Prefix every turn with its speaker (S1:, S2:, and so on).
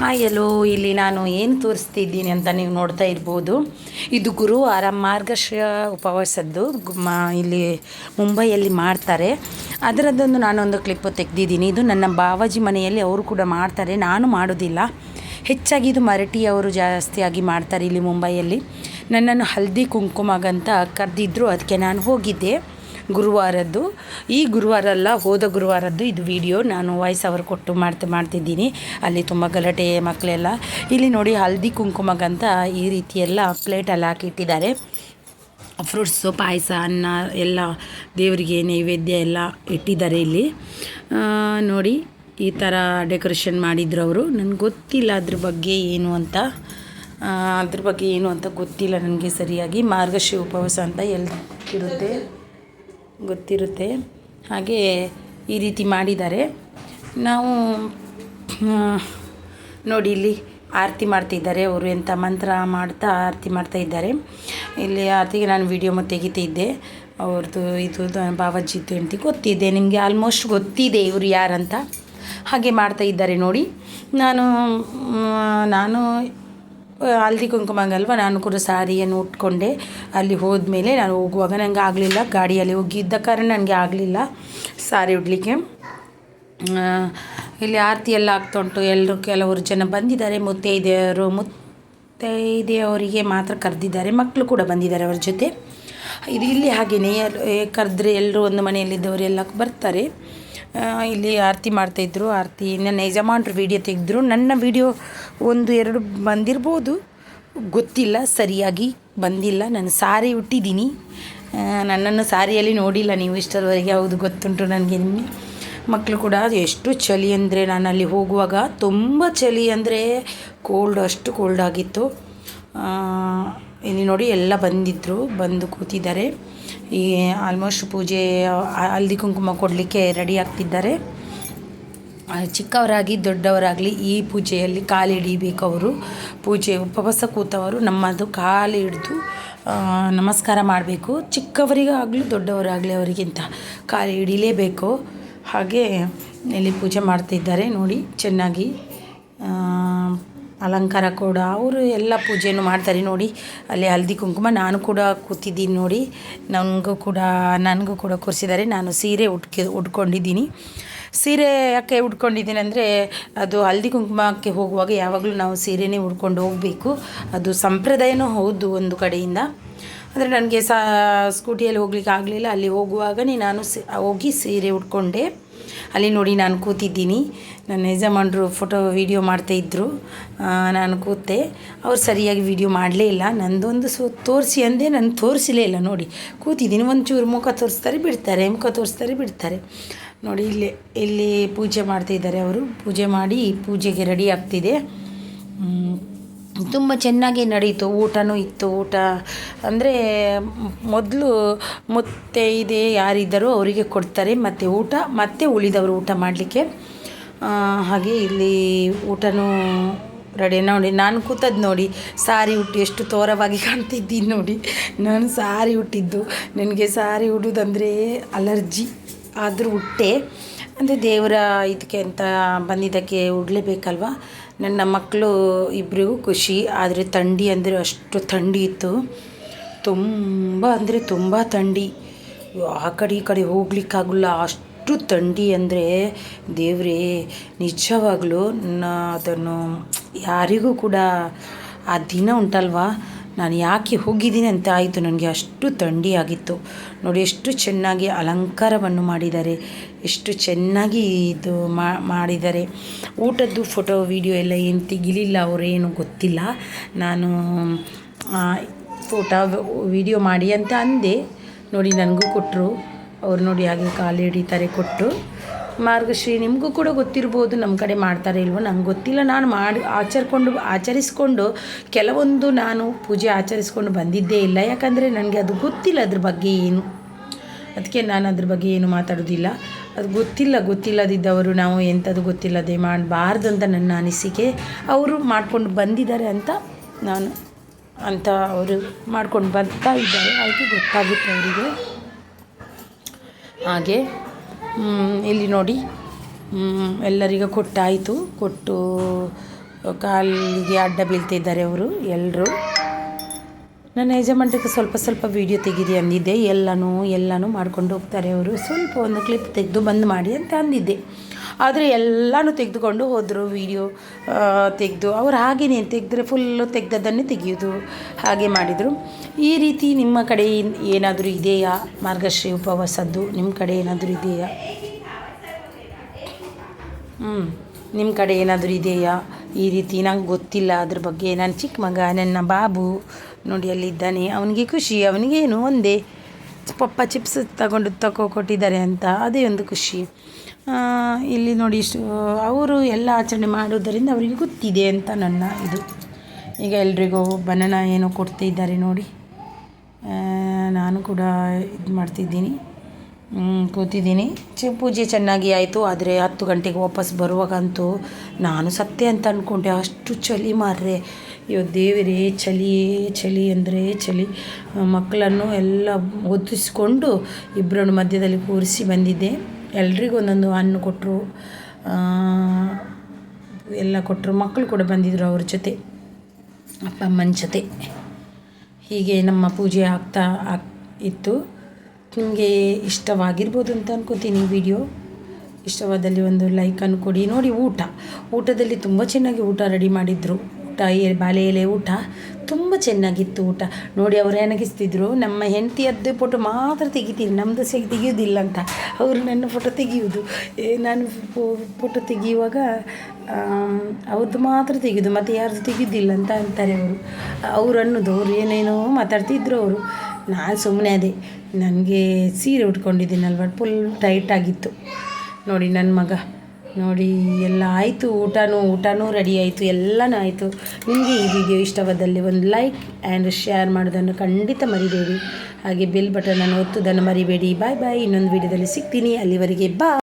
S1: Hi ಎಲ್ಲೋ ಇಲ್ಲಿ ನಾನು ಏನು ತೋರಿಸ್ತಿದ್ದೀನಿ ಅಂತ ನೀವು ನೋಡ್ತಾ ಇರ್ಬೋದು. ಇದು ಗುರುವಾರ ಮಾರ್ಗಶಿರ ಉಪವಾಸದ್ದು ಇಲ್ಲಿ ಮುಂಬೈಯಲ್ಲಿ ಮಾಡ್ತಾರೆ. ಅದರದ್ದೊಂದು ನಾನೊಂದು ಕ್ಲಿಪ್ಪು ತೆಗೆದಿದ್ದೀನಿ. ಇದು ನನ್ನ ಬಾವಾಜಿ ಮನೆಯಲ್ಲಿ ಅವರು ಕೂಡ ಮಾಡ್ತಾರೆ, ನಾನು ಮಾಡೋದಿಲ್ಲ. ಹೆಚ್ಚಾಗಿ ಇದು ಮರಾಠಿಯವರು ಜಾಸ್ತಿಯಾಗಿ ಮಾಡ್ತಾರೆ ಇಲ್ಲಿ ಮುಂಬೈಯಲ್ಲಿ. ನನ್ನನ್ನು ಹಲ್ದಿ ಕುಂಕುಮಗಂತ ಕರೆದಿದ್ದರು, ಅದಕ್ಕೆ ನಾನು ಹೋಗಿದ್ದೆ ಗುರುವಾರದ್ದು. ಈ ಗುರುವಾರ ಅಲ್ಲ, ಹೋದ ಗುರುವಾರದ್ದು ಇದು ವಿಡಿಯೋ ನಾನು ವಾಯ್ಸ್ ಓವರ್ ಕೊಟ್ಟು ಮಾಡ್ತಿದ್ದೀನಿ. ಅಲ್ಲಿ ತುಂಬ ಗಲಾಟೆ ಮಕ್ಕಳೆಲ್ಲ. ಇಲ್ಲಿ ನೋಡಿ ಹಲ್ದಿ ಕುಂಕುಮಗಂತ ಈ ರೀತಿಯೆಲ್ಲ ಪ್ಲೇಟಲ್ಲಿ ಹಾಕಿಟ್ಟಿದ್ದಾರೆ. ಫ್ರೂಟ್ಸು, ಪಾಯಸ, ಅನ್ನ ಎಲ್ಲ ದೇವರಿಗೆ ನೈವೇದ್ಯ ಎಲ್ಲ ಇಟ್ಟಿದ್ದಾರೆ ಇಲ್ಲಿ. ನೋಡಿ ಈ ಥರ ಡೆಕೋರೇಷನ್ ಮಾಡಿದ್ರು ಅವರು. ನನಗೆ ಗೊತ್ತಿಲ್ಲ ಅದ್ರ ಬಗ್ಗೆ ಏನು ಅಂತ ಗೊತ್ತಿಲ್ಲ ನನಗೆ ಸರಿಯಾಗಿ. ಮಾರ್ಗಶಿರ ಉಪವಾಸ ಅಂತ ಗೊತ್ತಿರುತ್ತೆ. ಹಾಗೆ ಈ ರೀತಿ ಮಾಡಿದ್ದಾರೆ. ನಾವು ನೋಡಿ ಇಲ್ಲಿ ಆರತಿ ಮಾಡ್ತಿದ್ದಾರೆ ಅವರು. ಎಂಥ ಮಂತ್ರ ಮಾಡ್ತಾ ಆರತಿ ಮಾಡ್ತಾಯಿದ್ದಾರೆ. ಇಲ್ಲಿ ಆರತಿಗೆ ನಾನು ವಿಡಿಯೋ ತೆಗಿತಿದ್ದೆ ಅವ್ರದ್ದು. ಇದು ಬಾವಾಜಿದ್ದು ಹೆಂಡತಿ ಗೊತ್ತಿದೆ ನಿಮಗೆ, ಆಲ್ಮೋಸ್ಟ್ ಗೊತ್ತಿದೆ ಇವರು ಯಾರಂತ. ಹಾಗೆ ಮಾಡ್ತಾಯಿದ್ದಾರೆ ನೋಡಿ. ನಾನು ಹಲ್ದಿ ಕುಂಕುಮಗಲ್ವ, ನಾನು ಕೂಡ ಸಾರಿಯನ್ನು ಉಟ್ಕೊಂಡೆ. ಅಲ್ಲಿ ಹೋದ್ಮೇಲೆ ನಾನು ಹೋಗುವಾಗ ನನಗೆ ಆಗಲಿಲ್ಲ, ಗಾಡಿಯಲ್ಲಿ ಹೋಗಿದ್ದ ಕಾರಣ ನನಗೆ ಆಗಲಿಲ್ಲ ಸಾರಿ ಉಡಲಿಕ್ಕೆ. ಇಲ್ಲಿ ಆರತಿ ಎಲ್ಲ ಆಗ್ತಾ ಉಂಟು. ಕೆಲವರು ಜನ ಬಂದಿದ್ದಾರೆ. ಮುತ್ತೈದೆಯವರಿಗೆ ಮಾತ್ರ ಕರೆದಿದ್ದಾರೆ, ಮಕ್ಕಳು ಕೂಡ ಬಂದಿದ್ದಾರೆ ಅವ್ರ ಜೊತೆ. ಇಲ್ಲಿ ಹಾಗೆಯೇ ಕರೆದ್ರೆ ಎಲ್ಲರೂ ಒಂದು ಮನೆಯಲ್ಲಿದ್ದವರೆಲ್ಲ ಬರ್ತಾರೆ. ಇಲ್ಲಿ ಆರತಿ ಮಾಡ್ತಾಯಿದ್ರು. ಆರತಿ ನನ್ನ ಯಜಮಾನ್ರು ವೀಡಿಯೋ ತೆಗೆದ್ರು. ನನ್ನ ವೀಡಿಯೋ 1-2 ಬಂದಿರ್ಬೋದು, ಗೊತ್ತಿಲ್ಲ, ಸರಿಯಾಗಿ ಬಂದಿಲ್ಲ. ನಾನು ಸಾರಿ ಉಟ್ಟಿದ್ದೀನಿ. ನನ್ನನ್ನು ಸಾರಿಯಲ್ಲಿ ನೋಡಿಲ್ಲ ನೀವು ಇಷ್ಟರವರೆಗೆ. ಹೌದು, ಗೊತ್ತುಂಟು ನನಗೆ. ನಿಮಗೆ ಮಕ್ಕಳು ಕೂಡ ಎಷ್ಟು ಚಳಿ ಅಂದರೆ, ನಾನು ಅಲ್ಲಿ ಹೋಗುವಾಗ ತುಂಬ ಚಳಿ ಅಂದರೆ ಅಷ್ಟು ಕೋಲ್ಡ್ ಆಗಿತ್ತು. ಇಲ್ಲಿ ನೋಡಿ ಎಲ್ಲ ಬಂದು ಕೂತಿದ್ದಾರೆ. ಈ ಆಲ್ಮೋಸ್ಟ್ ಪೂಜೆ ಹಲ್ದಿ ಕುಂಕುಮ ಕೊಡಲಿಕ್ಕೆ ರೆಡಿ ಆಗ್ತಿದ್ದಾರೆ. ಚಿಕ್ಕವರಾಗಿ ದೊಡ್ಡವರಾಗಲಿ ಈ ಪೂಜೆಯಲ್ಲಿ ಕಾಲು ಹಿಡಿಬೇಕು ಅವರು. ಪೂಜೆ ಉಪವಾಸ ಕೂತವರು ನಮ್ಮದು ಕಾಲು ಹಿಡಿದು ನಮಸ್ಕಾರ ಮಾಡಬೇಕು. ಚಿಕ್ಕವರಿಗಾಗಲಿ ದೊಡ್ಡವರಾಗಲಿ ಅವರಿಗಿಂತ ಕಾಲು ಹಿಡಿಲೇಬೇಕು. ಹಾಗೆ ಇಲ್ಲಿ ಪೂಜೆ ಮಾಡ್ತಿದ್ದಾರೆ ನೋಡಿ. ಚೆನ್ನಾಗಿ ಅಲಂಕಾರ ಕೂಡ ಅವರು ಎಲ್ಲ ಪೂಜೆಯನ್ನು ಮಾಡ್ತಾರೆ ನೋಡಿ. ಅಲ್ಲಿ ಹಲ್ದಿ ಕುಂಕುಮ ನಾನು ಕೂಡ ಕೂತಿದ್ದೀನಿ ನೋಡಿ. ನನಗೂ ಕೂಡ ಕೂರಿಸಿದ್ದಾರೆ. ನಾನು ಸೀರೆ ಉಟ್ಕೊಂಡಿದ್ದೀನಿ. ಸೀರೆ ಯಾಕೆ ಉಟ್ಕೊಂಡಿದ್ದೀನಿ ಅಂದರೆ, ಅದು ಹಲ್ದಿ ಕುಂಕುಮಕ್ಕೆ ಹೋಗುವಾಗ ಯಾವಾಗಲೂ ನಾವು ಸೀರೆನೇ ಉಟ್ಕೊಂಡು ಹೋಗಬೇಕು. ಅದು ಸಂಪ್ರದಾಯನೂ ಹೌದು ಒಂದು ಕಡೆಯಿಂದ. ಅಂದರೆ ನನಗೆ ಸ್ಕೂಟಿಯಲ್ಲಿ ಹೋಗ್ಲಿಕ್ಕೆ ಆಗಲಿಲ್ಲ. ಅಲ್ಲಿ ಹೋಗುವಾಗನೇ ನಾನು ಹೋಗಿ ಸೀರೆ ಉಟ್ಕೊಂಡೆ. ಅಲ್ಲಿ ನೋಡಿ ನಾನು ಕೂತಿದ್ದೀನಿ. ನನ್ನ ಯಜಮಾನರು ವಿಡಿಯೋ ಮಾಡ್ತಾಯಿದ್ರು, ನಾನು ಕೂತೆ. ಅವ್ರು ಸರಿಯಾಗಿ ವಿಡಿಯೋ ಮಾಡಲೇ ಇಲ್ಲ. ನಂದೊಂದು ತೋರಿಸಿ ಅಂದೆ, ನಾನು ತೋರಿಸಲೇ ಇಲ್ಲ ನೋಡಿ. ಕೂತಿದ್ದೀನಿ, ಒಂಚೂರು ಮುಖ ತೋರಿಸ್ತಾರೆ ಬಿಡ್ತಾರೆ ನೋಡಿ. ಇಲ್ಲಿ ಪೂಜೆ ಮಾಡ್ತಾಯಿದ್ದಾರೆ ಅವರು. ಪೂಜೆ ಮಾಡಿ ಪೂಜೆಗೆ ರೆಡಿ ಆಗ್ತಿದೆ. ತುಂಬ ಚೆನ್ನಾಗಿ ನಡೀತು. ಊಟನೂ ಇತ್ತು. ಊಟ ಅಂದರೆ ಮೊದಲು ಮುತ್ತೈದೆ ಯಾರಿದ್ದಾರೋ ಅವರಿಗೆ ಕೊಡ್ತಾರೆ, ಮತ್ತು ಊಟ ಮತ್ತು ಉಳಿದವರು ಊಟ ಮಾಡಲಿಕ್ಕೆ. ಹಾಗೆ ಇಲ್ಲಿ ಊಟನೂ ರೆಡಿ ನೋಡಿ. ನಾನು ಕೂತದ್ದು ನೋಡಿ, ಸಾರಿ ಉಟ್ಟು ಎಷ್ಟು ತೋರವಾಗಿ ಕಾಣ್ತಿದ್ದೀನಿ ನೋಡಿ. ನಾನು ಸಾರಿ ಉಟ್ಟಿದ್ದು. ನನಗೆ ಸಾರಿ ಉಡೋದಂದರೆ ಅಲರ್ಜಿ, ಆದರೂ ಉಟ್ಟೆ. ಅಂದರೆ ದೇವರ ಇದಕ್ಕೆ ಅಂತ ಬಂದಿದ್ದಕ್ಕೆ ಉಡಲೇಬೇಕಲ್ವ. ನನ್ನ ಮಕ್ಕಳು ಇಬ್ಬರಿಗೂ ಖುಷಿ. ಆದರೆ ಥಂಡಿ ಅಂದರೆ ಅಷ್ಟು ಥಂಡಿ ಇತ್ತು, ತುಂಬ ಅಂದರೆ ತುಂಬ ಥಂಡಿ. ಆ ಕಡೆ ಈ ಕಡೆ ಹೋಗ್ಲಿಕ್ಕಾಗಲ್ಲ, ಅಷ್ಟು ಥಂಡಿ ಅಂದರೆ ದೇವರೇ. ನಿಜವಾಗಲೂ ಅದನ್ನು ಯಾರಿಗೂ ಕೂಡ ಆ ದಿನ ಉಂಟಲ್ವ, ನಾನು ಯಾಕೆ ಹೋಗಿದ್ದೀನಿ ಅಂತ ಆಯಿತು ನನಗೆ. ಅಷ್ಟು ಥಂಡಿ ಆಗಿತ್ತು ನೋಡಿ. ಎಷ್ಟು ಚೆನ್ನಾಗಿ ಅಲಂಕಾರವನ್ನು ಮಾಡಿದ್ದಾರೆ, ಎಷ್ಟು ಚೆನ್ನಾಗಿ ಇದು ಮಾಡಿದ್ದಾರೆ. ಊಟದ್ದು ಫೋಟೋ ವಿಡಿಯೋ ಎಲ್ಲ ಏನು ತೆಗಿಲಿಲ್ಲ ಅವರೇನು ಗೊತ್ತಿಲ್ಲ. ನಾನು ಫೋಟೋ ವಿಡಿಯೋ ಮಾಡಿ ಅಂತ ಅಂದೆ ನೋಡಿ. ನನಗೂ ಕೊಟ್ಟರು ಅವ್ರು ನೋಡಿ. ಹಾಗೆ ಕಾಲು ಹಿಡಿತಾರೆ ಕೊಟ್ಟು. ಮಾರ್ಗಶ್ರೀ ನಿಮಗೂ ಕೂಡ ಗೊತ್ತಿರ್ಬೋದು, ನಮ್ಮ ಕಡೆ ಮಾಡ್ತಾರೆ ಇಲ್ವೋ ನಂಗೆ ಗೊತ್ತಿಲ್ಲ. ನಾನು ಆಚರಿಸ್ಕೊಂಡು ಕೆಲವೊಂದು ನಾನು ಪೂಜೆ ಆಚರಿಸ್ಕೊಂಡು ಬಂದಿದ್ದೇ ಇಲ್ಲ. ಯಾಕಂದರೆ ನನಗೆ ಅದು ಗೊತ್ತಿಲ್ಲ ಅದ್ರ ಬಗ್ಗೆ ಏನು. ಅದಕ್ಕೆ ನಾನು ಅದ್ರ ಬಗ್ಗೆ ಏನು ಮಾತಾಡೋದಿಲ್ಲ. ಅದು ಗೊತ್ತಿಲ್ಲದಿದ್ದವರು ನಾವು ಎಂಥದ್ದು ಗೊತ್ತಿಲ್ಲದೆ ಮಾಡಬಾರ್ದು ಅಂತ ನನ್ನ ಅನಿಸಿಕೆ. ಅವರು ಮಾಡ್ಕೊಂಡು ಬಂದಿದ್ದಾರೆ ಅಂತ ಅವರು ಮಾಡ್ಕೊಂಡು ಬರ್ತಾ ಇದ್ದಾರೆ. ಅದಕ್ಕೆ ಗೊತ್ತಾಗುತ್ತೆ ಅವರಿಗೆ. ಹಾಗೆ ಇಲ್ಲಿ ನೋಡಿ ಎಲ್ಲರಿಗೂ ಕೊಟ್ಟು ಕಾಲಿಗೆ ಅಡ್ಡ ಬೀಳ್ತಿದ್ದಾರೆ ಅವರು ಎಲ್ಲರೂ. ನನ್ನ ಯಜಮಾನ್ರಿಗೆ ಸ್ವಲ್ಪ ಸ್ವಲ್ಪ ವೀಡಿಯೋ ತೆಗೀರಿ ಅಂದಿದ್ದೆ, ಎಲ್ಲನೂ ಮಾಡ್ಕೊಂಡು ಹೋಗ್ತಾರೆ ಅವರು. ಸ್ವಲ್ಪ ಒಂದು ಕ್ಲಿಪ್ ತೆಗೆದು ಬಂದ್ ಮಾಡಿ ಅಂತ ಅಂದಿದ್ದೆ, ಆದರೆ ಎಲ್ಲನೂ ತೆಗೆದುಕೊಂಡು ಹೋದರು. ವೀಡಿಯೋ ತೆಗೆದು ಅವ್ರು ಹಾಗೆಯೇ ತೆಗೆದ್ರೆ ಫುಲ್ಲು ತೆಗೆದದ್ದನ್ನೇ ತೆಗೆಯೋದು, ಹಾಗೆ ಮಾಡಿದರು. ಈ ರೀತಿ ನಿಮ್ಮ ಕಡೆ ಏನಾದರೂ ಇದೆಯಾ ಮಾರ್ಗಶ್ರೀ ಉಪವಾಸದ್ದು? ನಿಮ್ಮ ಕಡೆ ಏನಾದರೂ ಇದೆಯಾ? ನಿಮ್ಮ ಕಡೆ ಏನಾದರೂ ಇದೆಯಾ ಈ ರೀತಿ? ನಂಗೆ ಗೊತ್ತಿಲ್ಲ ಅದ್ರ ಬಗ್ಗೆ. ನನ್ನ ಚಿಕ್ಕ ಮಗ, ನನ್ನ ಬಾಬು ನೋಡಿ ಅಲ್ಲಿದ್ದಾನೆ, ಅವನಿಗೆ ಖುಷಿ. ಅವನಿಗೇನು ಒಂದೇ ಪಪ್ಪ ಚಿಪ್ಸ್ ಕೊಟ್ಟಿದ್ದಾರೆ ಅಂತ, ಅದೇ ಒಂದು ಖುಷಿ. ಇಲ್ಲಿ ನೋಡಿ ಅವರು ಎಲ್ಲ ಆಚರಣೆ ಮಾಡೋದರಿಂದ ಅವರಿಗೆ ಗೊತ್ತಿದೆ ಅಂತ ನನ್ನ ಇದು. ಈಗ ಎಲ್ರಿಗೂ ಬನಾನ ಏನೋ ಕೊಡ್ತಿದ್ದಾರೆ ನೋಡಿ. ನಾನು ಕೂಡ ಇದು ಮಾಡ್ತಿದ್ದೀನಿ, ಕೂತಿದ್ದೀನಿ. ಪೂಜೆ ಚೆನ್ನಾಗಿ ಆಯಿತು. ಆದರೆ 10 ಗಂಟೆಗೆ ವಾಪಸ್ ಬರುವಾಗಂತೂ ನಾನು ಸತ್ತೆ ಅಂತ ಅಂದ್ಕೊಂಡೆ, ಅಷ್ಟು ಚಳಿ ಮಾರ್ರೆ. ಅಯ್ಯೋ ದೇವರೇ, ಚಳಿ ಅಂದರೆ ಚಳಿ. ಮಕ್ಕಳನ್ನು ಎಲ್ಲ ಒದಿಸ್ಕೊಂಡು ಇಬ್ಬರನ್ನು ಮಧ್ಯದಲ್ಲಿ ಕೂರಿಸಿ ಬಂದಿದ್ದೆ. ಎಲ್ರಿಗೂ ಒಂದೊಂದು ಹಣ್ಣು ಕೊಟ್ಟರು, ಎಲ್ಲ ಕೊಟ್ಟರು. ಮಕ್ಕಳು ಕೂಡ ಬಂದಿದ್ದರು ಅವ್ರ ಜೊತೆ, ಅಪ್ಪ ಅಮ್ಮನ ಜೊತೆ. ಹೀಗೆ ನಮ್ಮ ಪೂಜೆ ಆಗ್ತಾ ಇತ್ತು. ನಿಮಗೆ ಇಷ್ಟವಾಗಿರ್ಬೋದು ಅಂತ ಅನ್ಕೋತೀನಿ ವಿಡಿಯೋ. ಇಷ್ಟವಾದಲ್ಲಿ ಒಂದು ಲೈಕನ್ನು ಕೊಡಿ. ನೋಡಿ ಊಟದಲ್ಲಿ ತುಂಬ ಚೆನ್ನಾಗಿ ಊಟ ರೆಡಿ ಮಾಡಿದರು. ಬಾಳೆ ಎಲೆ ಊಟ ತುಂಬ ಚೆನ್ನಾಗಿತ್ತು ಊಟ. ನೋಡಿ ಅವರು ಏನಾಗಿಸ್ತಿದ್ರು, ನಮ್ಮ ಹೆಂಡತಿಯದ್ದು ಫೋಟೋ ಮಾತ್ರ ತೆಗಿತೀನಿ, ನಮ್ಮದು ತೆಗಿಯೋದಿಲ್ಲ ಅಂತ. ಅವರು ನನ್ನ ಫೋಟೋ ತೆಗೆಯೋದು, ನಾನು ಫೋಟೋ ತೆಗೆಯುವಾಗ ಅವ್ರದ್ದು ಮಾತ್ರ ತೆಗೆಯೋದು, ಮತ್ತು ಯಾರ್ದು ತೆಗೆಯೋದಿಲ್ಲ ಅಂತ ಅಂತಾರೆ ಅವರು ಅನ್ನೋದು. ಅವ್ರು ಏನೇನೋ ಮಾತಾಡ್ತಿದ್ರು ಅವರು. ನಾನು ಸುಮ್ಮನೆ ಅದೇ, ನನಗೆ ಸೀರೆ ಉಟ್ಕೊಂಡಿದ್ದೀನಲ್ವ, ಫುಲ್ ಟೈಟಾಗಿತ್ತು. ನೋಡಿ ನನ್ನ ಮಗ ನೋಡಿ ಎಲ್ಲ ಆಯಿತು. ಊಟನೂ ರೆಡಿ ಆಯಿತು, ಎಲ್ಲನೂ ಆಯಿತು. ನಿಮಗೆ ಈ ವಿಡಿಯೋ ಇಷ್ಟವಾದಲ್ಲಿ ಒಂದು ಲೈಕ್ ಆ್ಯಂಡ್ ಶೇರ್ ಮಾಡೋದನ್ನು ಖಂಡಿತ ಮರಿಬೇಡಿ. ಹಾಗೆ ಬೆಲ್ ಬಟನನ್ನು ಒತ್ತೋದನ್ನು ಮರಿಬೇಡಿ. ಬಾಯ್. ಇನ್ನೊಂದು ವಿಡಿಯೋದಲ್ಲಿ ಸಿಗ್ತೀನಿ. ಅಲ್ಲಿವರೆಗೆ ಬಾಯ್.